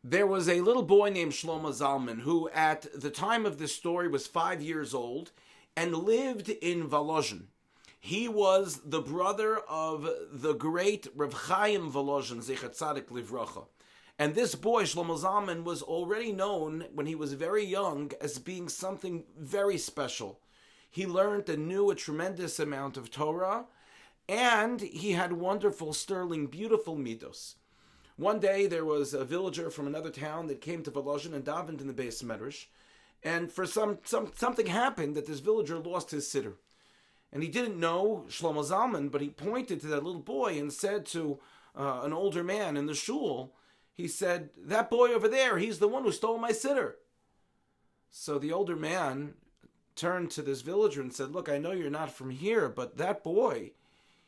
There was a little boy named Shlomo Zalman who, at the time of this story, was 5 years old and lived in Volozhin. He was the brother of the great Rav Chaim Volozhin, Zecher Tzadik Livrocha. And this boy, Shlomo Zalman, was already known when he was very young as being something very special. He learned and knew a tremendous amount of Torah, and he had wonderful, sterling, beautiful midos. One day there was a villager from another town that came to Volozhin and davened in the Beis Medrash, and for something happened that this villager lost his sitter. And he didn't know Shlomo Zalman, but he pointed to that little boy and said to an older man in the shul, he said, "That boy over there, he's the one who stole my sitter." So the older man turned to this villager and said, "Look, I know you're not from here, but that boy,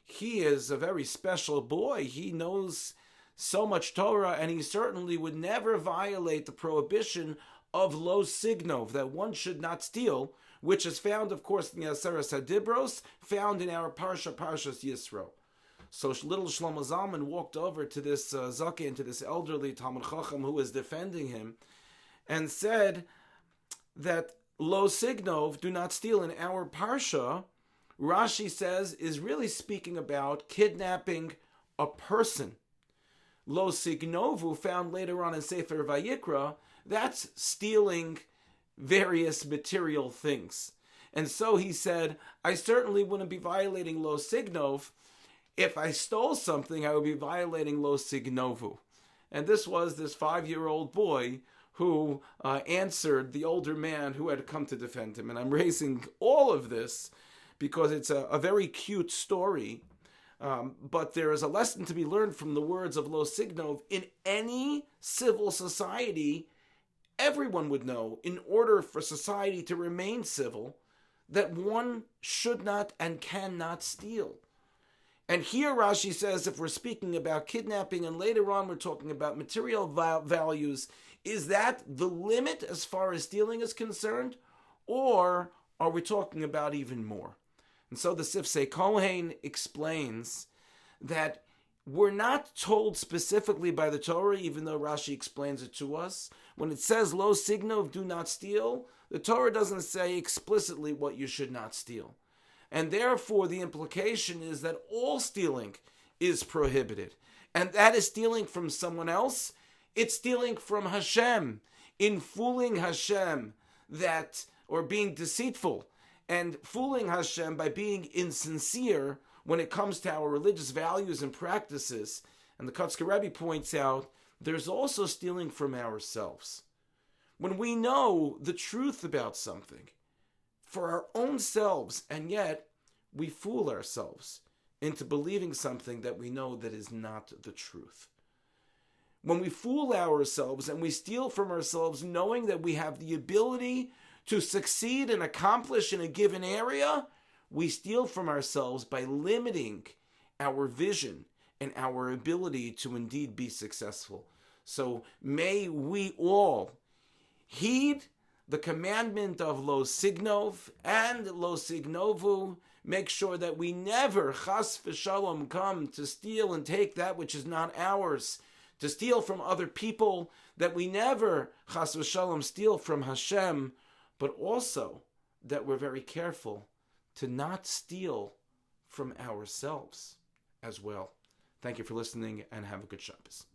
he is a very special boy. He knows so much Torah, and he certainly would never violate the prohibition of lo signov, that one should not steal, which is found, of course, in the Aseres HaDibros, found in our Parshas Yisro." So little Shlomo Zalman walked over to this Zaken, to this elderly Talmud Chacham who was defending him, and said that lo signov, do not steal, in our Parsha, Rashi says, is really speaking about kidnapping a person. Lo signovu, found later on in Sefer Vayikra, that's stealing various material things. And so he said, I certainly wouldn't be violating lo signov. If I stole something, I would be violating lo signovu. And this was this 5-year-old boy who answered the older man who had come to defend him. And I'm raising all of this because it's a very cute story. But there is a lesson to be learned from the words of Lo Signov. In any civil society, everyone would know, in order for society to remain civil, that one should not and cannot steal. And here Rashi says, if we're speaking about kidnapping, and later on we're talking about material values, is that the limit as far as stealing is concerned? Or are we talking about even more? And so the Sifsei Kohen explains that we're not told specifically by the Torah, even though Rashi explains it to us. When it says, lo signov, do not steal, the Torah doesn't say explicitly what you should not steal. And therefore, the implication is that all stealing is prohibited. And that is stealing from someone else. It's stealing from Hashem, in fooling Hashem, or being deceitful, and fooling Hashem by being insincere when it comes to our religious values and practices. And the Kotzker Rebbe points out, there's also stealing from ourselves. When we know the truth about something for our own selves, and yet we fool ourselves into believing something that we know that is not the truth. When we fool ourselves and we steal from ourselves, knowing that we have the ability to succeed and accomplish in a given area, we steal from ourselves by limiting our vision and our ability to indeed be successful. So may we all heed the commandment of lo signov and lo signovu. Make sure that we never, chas v'shalom, come to steal and take that which is not ours, to steal from other people, that we never, chas v'shalom, steal from Hashem, but also that we're very careful to not steal from ourselves as well. Thank you for listening, and have a good Shabbos.